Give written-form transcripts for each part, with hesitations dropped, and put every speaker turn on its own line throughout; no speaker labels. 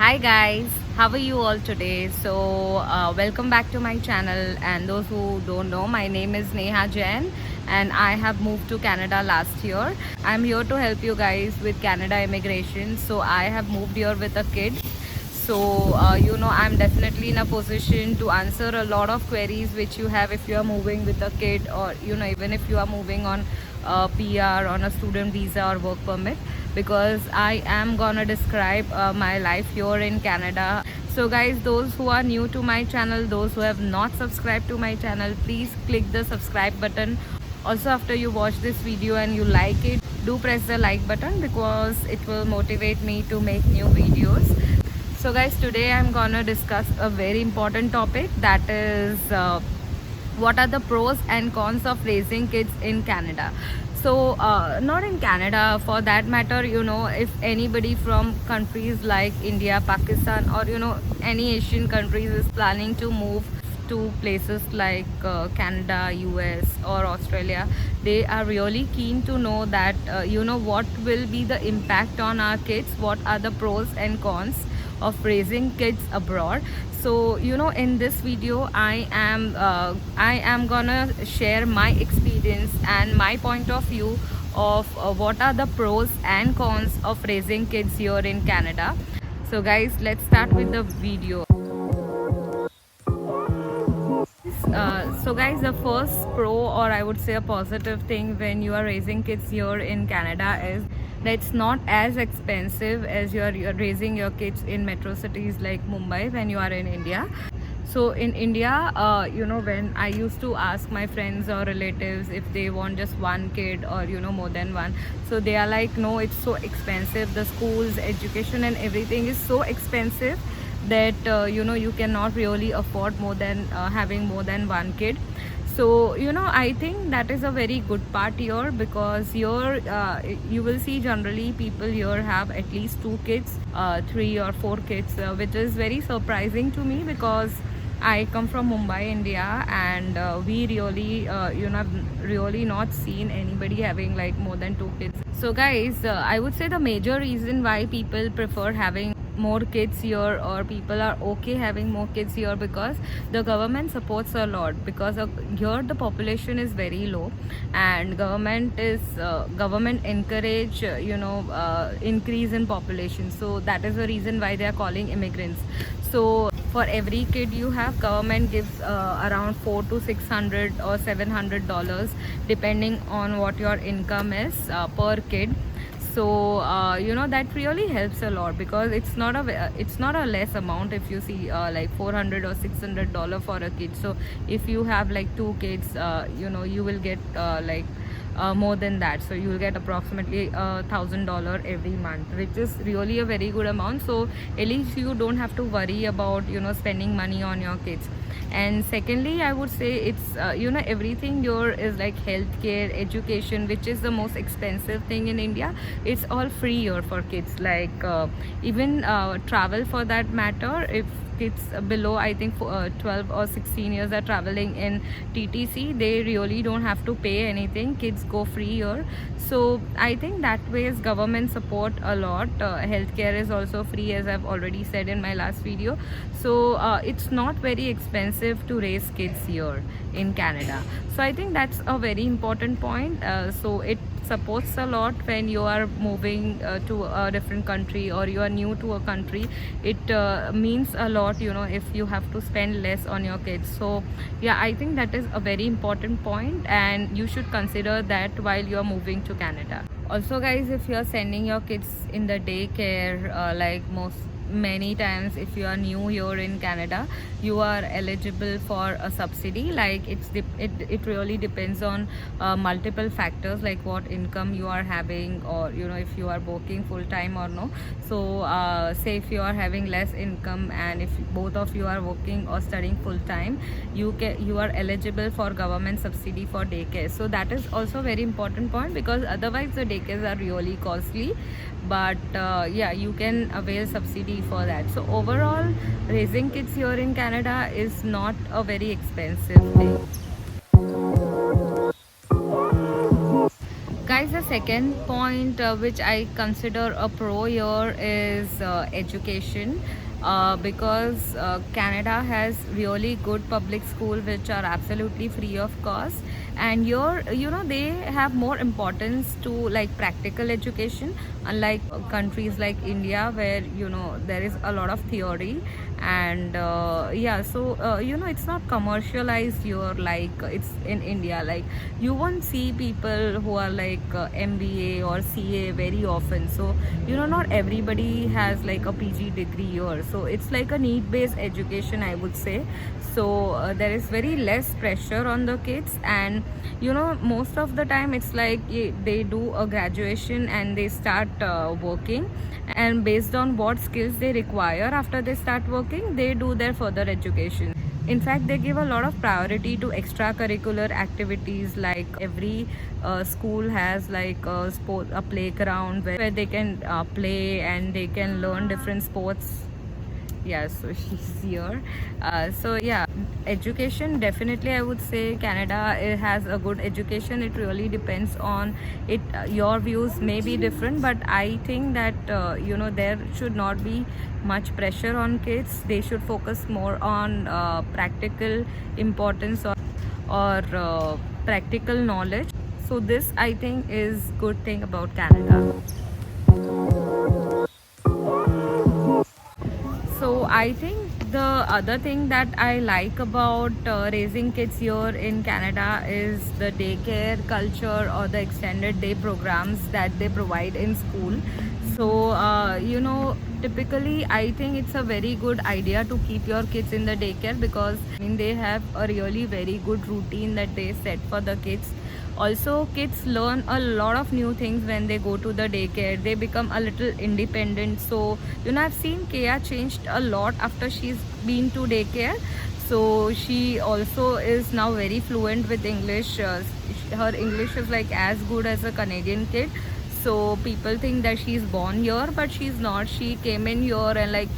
Hi guys, how are you all today? Welcome back to my channel. And those who don't know, my name is Neha Jain, and I have moved to Canada last year. I'm here to help you guys with Canada immigration. So, I have moved here with a kid. I'm definitely in a position to answer a lot of queries which you have if you are moving with a kid, or even if you are moving on a PR, on a student visa or work permit, because I am gonna describe my life here in Canada. So guys, those who are new to my channel, those who have not subscribed to my channel, please click the subscribe button. Also, after you watch this video and you like it, do press the like button because it will motivate me to make new videos. So guys, today I'm gonna discuss a very important topic, that is what are the pros and cons of raising kids in Canada. Not in Canada, for that matter, if anybody from countries like India, Pakistan, or any Asian countries is planning to move to places like Canada, US, or Australia, they are really keen to know that what will be the impact on our kids, what are the pros and cons of raising kids abroad. So in this video I am gonna share my experience and my point of view of what are the pros and cons of raising kids here in Canada. So guys, let's start with the video. So guys, the first pro, or I would say a positive thing when you are raising kids here in Canada, is that it's not as expensive as you're raising your kids in metro cities like Mumbai when you are in India. So in India, when I used to ask my friends or relatives if they want just one kid or more than one, so they are like, no, it's so expensive, the schools, education and everything is so expensive that you cannot really afford more than having more than one kid. So I think that is a very good part here, because here you will see generally people here have at least two kids, 3 or 4 kids, which is very surprising to me, because I come from Mumbai, India, and we really have really not seen anybody having like more than 2 kids. So guys, I would say the major reason why people prefer having more kids here, or people are okay having more kids here, because the government supports a lot, because here the population is very low, and government encourage increase in population. So that is the reason why they are calling immigrants. So for every kid you have, government gives around 400 to 600 or $700 depending on what your income is per kid. So that really helps a lot, because it's not a less amount if you see like 400 or $600 for a kid. So if you have like 2 kids, you will get more than that. So you will get approximately $1,000 every month, which is really a very good amount. So at least you don't have to worry about spending money on your kids. And secondly, I would say it's everything here is like healthcare, education, which is the most expensive thing in India. It's all free here for kids, like even travel for that matter. If kids below, I think 12 or 16 years are traveling in TTC, they really don't have to pay anything. Kids go free here. So I think that way is government support a lot. Healthcare is also free, as I've already said in my last video. So it's not very expensive to raise kids here in Canada. So I think that's a very important point. So it supports a lot when you are moving to a different country, or you are new to a country. It means a lot, if you have to spend less on your kids. So yeah, I think that is a very important point, and you should consider that while you are moving to Canada. Also guys, if you are sending your kids in the daycare, many times if you are new here in Canada, you are eligible for a subsidy. Like it really depends on multiple factors, like what income you are having, or if you are working full time or no. So say if you are having less income, and if both of you are working or studying full time, you are eligible for government subsidy for daycare. So that is also very important point, because otherwise the daycares are really costly. But yeah, you can avail subsidy for that. So overall, raising kids here in Canada is not a very expensive thing. Guys, the second point which I consider a pro here is education. Because Canada has really good public school which are absolutely free of cost, and they have more importance to like practical education, unlike countries like India where there is a lot of theory. And it's not commercialized here like it's in India. Like you won't see people who are like MBA or CA very often. So not everybody has like a PG degree here, so it's like a need based education, I would say. So there is very less pressure on the kids, and most of the time it's like they do a graduation and they start working, and based on what skills they require after they start working, they do their further education. In fact, they give a lot of priority to extracurricular activities. Like every school has like a playground where they can play and they can learn different sports. Yeah, so she's here. So yeah, education, definitely I would say Canada it has a good education. It really depends on it. Your views may be different, but I think that there should not be much pressure on kids. They should focus more on practical importance, or practical knowledge. So this I think is good thing about Canada. So I think the other thing that I like about raising kids here in Canada is the daycare culture or the extended day programs that they provide in school. So typically I think it's a very good idea to keep your kids in the daycare, because they have a really very good routine that they set for the kids. Also, kids learn a lot of new things when they go to the daycare. They become a little independent. So I've seen Kea changed a lot after she's been to daycare. So she also is now very fluent with English. Her English is like as good as a Canadian kid. So people think that she's born here, but she's not. She came in here and like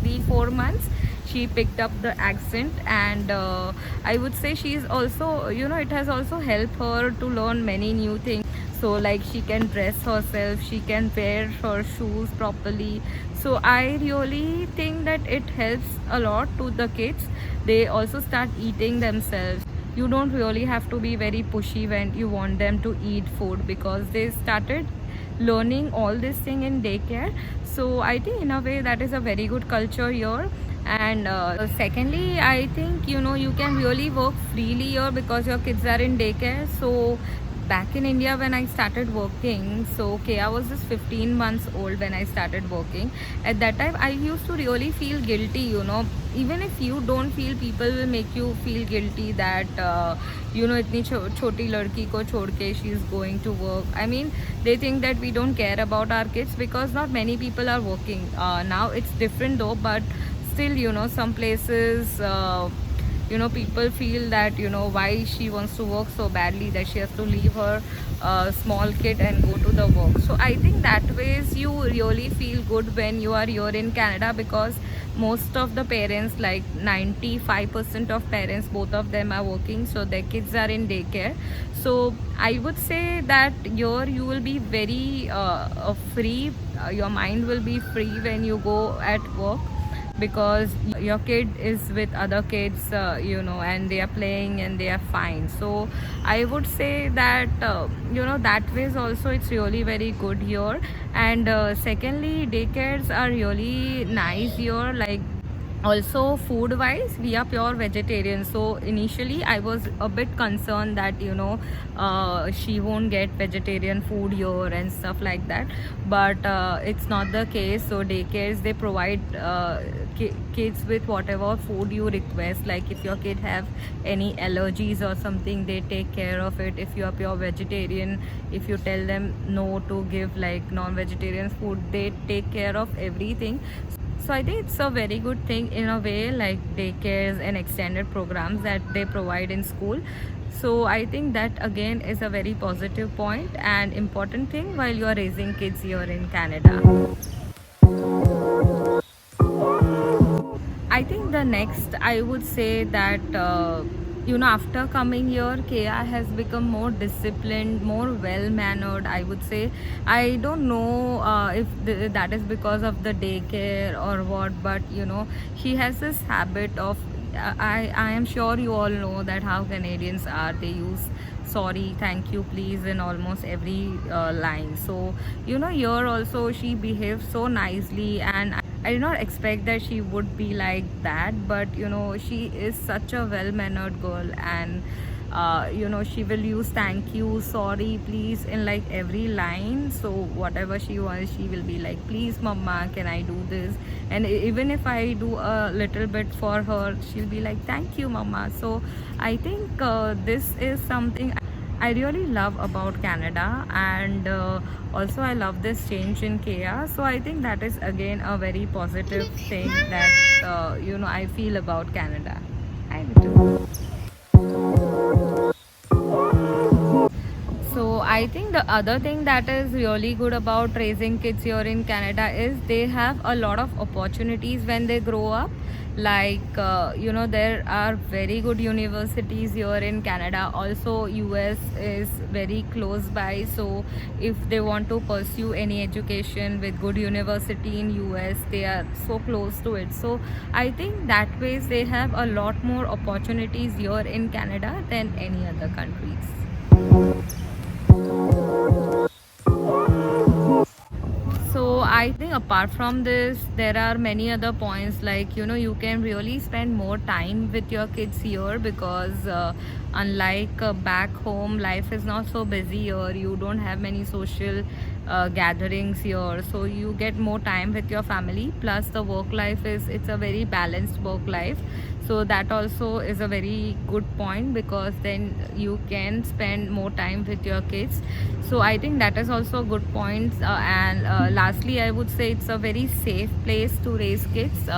3-4 months she picked up the accent. And I would say she's also, it has also helped her to learn many new things. So like she can dress herself, she can wear her shoes properly. So I really think that it helps a lot to the kids. They also start eating themselves. You don't really have to be very pushy when you want them to eat food, because they started learning all this thing in daycare. So I think in a way that is a very good culture here. And secondly, I think you can really work freely here because your kids are in daycare. So back in India when I started working, so Kea was just 15 months old when I started working. At that time I used to really feel guilty. Even if you don't feel, people will make you feel guilty that itni choti ladki ko chhod ke she is going to work. I mean, they think that we don't care about our kids because not many people are working. Now it's different though, but still some places people feel that why she wants to work so badly that she has to leave her small kid and go to the work. So I think that ways you really feel good when you are here in Canada, because most of the parents, like 95% of parents, both of them are working, so their kids are in daycare. So I would say that here you will be very free. Your mind will be free when you go at work, because your kid is with other kids, and they are playing and they are fine. So I would say that that ways also it's really very good here. And secondly, daycares are really nice here. Like also food wise, we are pure vegetarian. So initially I was a bit concerned that she won't get vegetarian food here and stuff like that, but it's not the case. So daycares, they provide kids with whatever food you request. Like if your kid have any allergies or something, they take care of it. If you are pure vegetarian, if you tell them no to give like non-vegetarian food, they take care of everything. So I think it's a very good thing in a way, like daycares and extended programs that they provide in school. So I think that again is a very positive point and important thing while you are raising kids here in Canada. I think the next, I would say that after coming here, Kea has become more disciplined, more well mannered, I would say. I don't know if that is because of the daycare or what, but she has this habit of. I am sure you all know that how Canadians are. They use sorry, thank you, please in almost every line. So here also she behaves so nicely, and I did not expect that she would be like that, but she is such a well mannered girl, and she will use thank you, sorry, please in like every line. So whatever she wants, she will be like, please mama, can I do this? And even if I do a little bit for her, she'll be like, thank you mama. So I think this is something I really love about Canada, and also I love this change in Kea. So I think that is again a very positive thing that I feel about Canada. I do. So I think the other thing that is really good about raising kids here in Canada is they have a lot of opportunities when they grow up. Like there are very good universities here in Canada. Also, US is very close by. So if they want to pursue any education with good university in US, they are so close to it. So I think that ways they have a lot more opportunities here in Canada than any other countries. So I think apart from this, there are many other points, like you can really spend more time with your kids here, because unlike back home, life is not so busy here. You don't have many social gatherings here, so you get more time with your family. Plus the work life it's a very balanced work life, so that also is a very good point, because then you can spend more time with your kids. So I think that is also a good point. And lastly, I would say it's a very safe place to raise kids.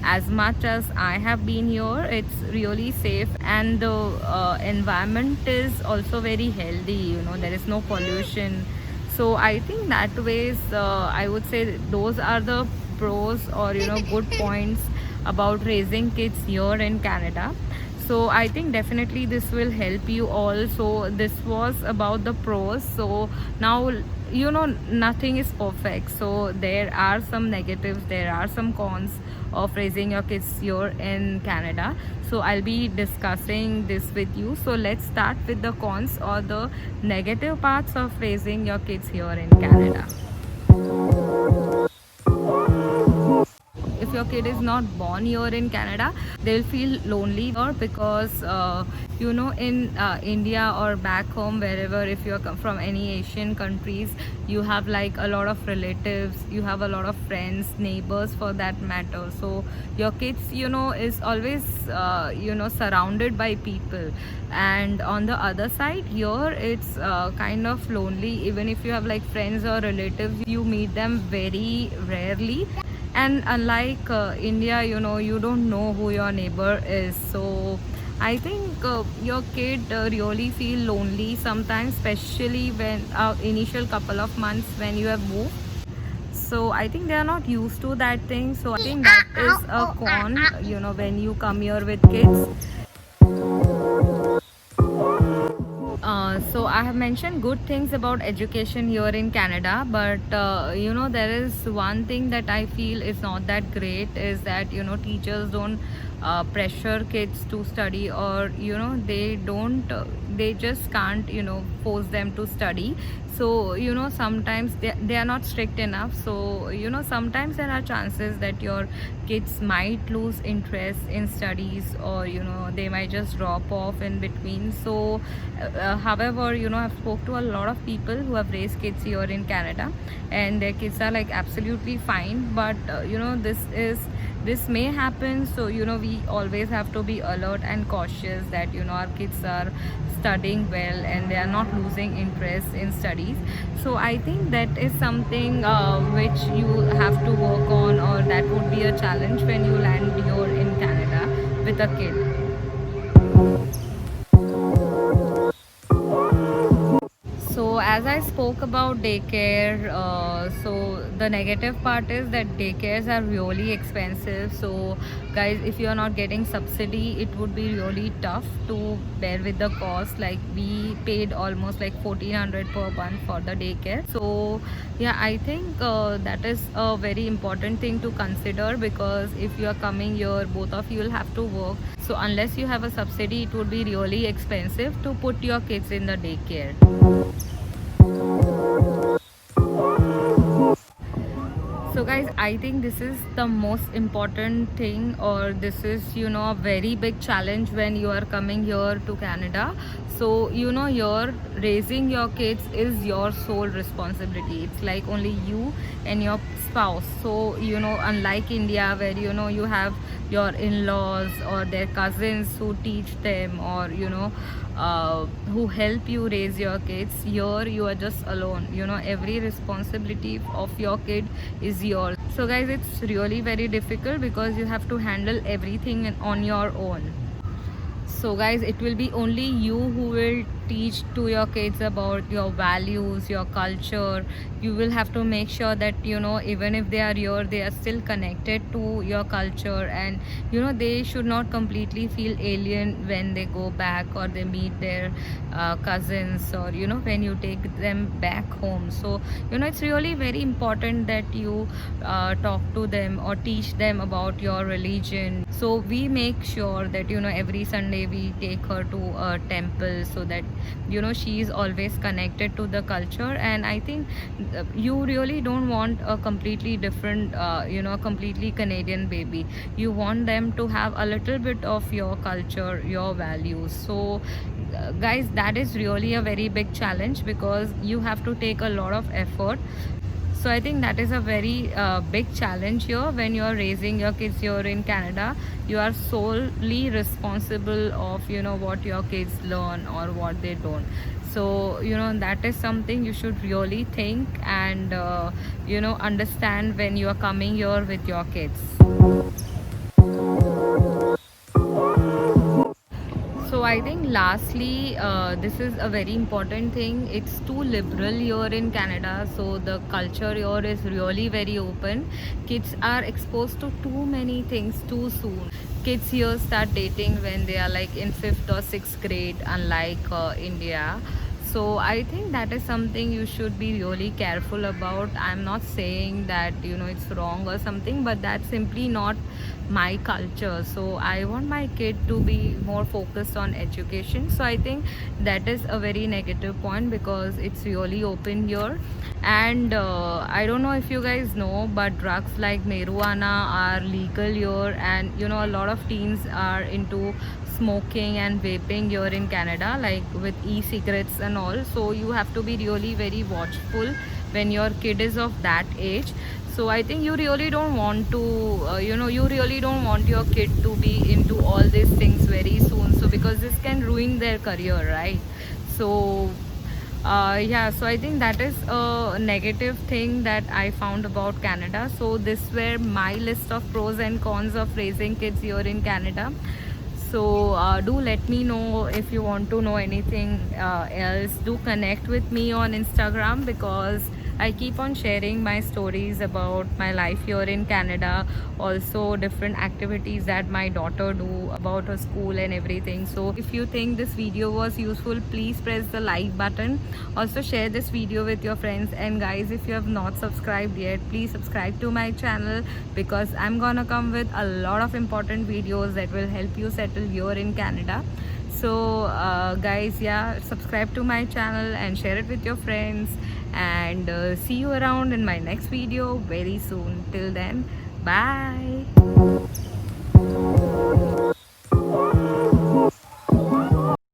As much as I have been here, it's really safe, and the environment is also very healthy. There is no pollution. So I think that ways, I would say those are the pros, or good points about raising kids here in Canada. So I think definitely this will help you all. So this was about the pros. So now nothing is perfect, so there are some negatives, there are some cons of raising your kids here in Canada. So I'll be discussing this with you. So let's start with the cons, or the negative parts of raising your kids here in Canada. If your kid is not born here in Canada, they'll feel lonely, or because in India or back home, wherever, if you're from any Asian countries, you have like a lot of relatives, you have a lot of friends, neighbors for that matter. So your kids is always surrounded by people. And on the other side here, it's kind of lonely. Even if you have like friends or relatives, you meet them very rarely. And unlike India, you don't know who your neighbor is. So I think your kid really feel lonely sometimes, especially when initial couple of months when you have moved. So I think they are not used to that thing. So I think that is a con, when you come here with kids. So I have mentioned good things about education here in Canada, but there is one thing that I feel is not that great, is that teachers don't pressure kids to study, or they just can't force them to study. So sometimes they are not strict enough. So sometimes there are chances that your kids might lose interest in studies, or they might just drop off in between. So however, I've spoke to a lot of people who have raised kids here in Canada, and their kids are like absolutely fine. But this may happen. So we always have to be alert and cautious that our kids are studying well and they are not losing interest in studies. So I think that is something which you have to work on, or that would be a challenge when you land here in Canada with a kid. So as I spoke about daycare, so the negative part is that daycares are really expensive. So guys, if you are not getting subsidy, it would be really tough to bear with the cost. Like we paid almost like 1400 per month for the daycare. So yeah, I think that is a very important thing to consider, because if you are coming here, both of you will have to work. So unless you have a subsidy, it would be really expensive to put your kids in the daycare. So guys, I think this is the most important thing, or this is, you know, a very big challenge when you are coming here to Canada. So you know, you're raising your kids is your sole responsibility. It's like only you and your spouse. So you know, unlike India, where you know you have your in-laws or their cousins who teach them, or you know, who help you raise your kids, here you are just alone. You know, every responsibility of your kid is yours. So guys, it's really very difficult because you have to handle everything on your own. So guys, it will be only you who will teach to your kids about your values, your culture. You will have to make sure that, you know, even if they are here, they are still connected to your culture, and you know, they should not completely feel alien when they go back or they meet their cousins, or you know, when you take them back home. So you know, it's really very important that you talk to them or teach them about your religion. So we make sure that, you know, every Sunday we take her to a temple, so that you know, she is always connected to the culture. And I think you really don't want a completely different you know, a completely Canadian baby. You want them to have a little bit of your culture, your values. So guys, that is really a very big challenge, because you have to take a lot of effort. So I think that is a very big challenge here. When you are raising your kids here in Canada, you are solely responsible of, you know, what your kids learn or what they don't. So you know, that is something you should really think and you know, understand when you are coming here with your kids. So I think lastly, this is a very important thing. It's too liberal here in Canada. So the culture here is really very open. Kids are exposed to too many things too soon. Kids here start dating when they are like in 5th or 6th grade, unlike India. So I think that is something you should be really careful about. I'm not saying that, you know, it's wrong or something, but that's simply not my culture. So I want my kid to be more focused on education. So I think that is a very negative point, because it's really open here. And I don't know if you guys know, but drugs like marijuana are legal here, and you know, a lot of teens are into smoking and vaping here in Canada, like with e-cigarettes and all. So you have to be really very watchful when your kid is of that age. So I think you really don't want to you know, you really don't want your kid to be into all these things very soon. So because this can ruin their career, right? So yeah, so I think that is a negative thing that I found about Canada. So this were my list of pros and cons of raising kids here in Canada. So do let me know if you want to know anything else. Do connect with me on Instagram, because I keep on sharing my stories about my life here in Canada, also different activities that my daughter do, about her school and everything. So if you think this video was useful, please press the like button. Also share this video with your friends. And guys, if you have not subscribed yet, please subscribe to my channel, because I'm gonna come with a lot of important videos that will help you settle here in Canada. So guys, yeah, subscribe to my channel and share it with your friends, and see you around in my next video very soon. Till then, bye.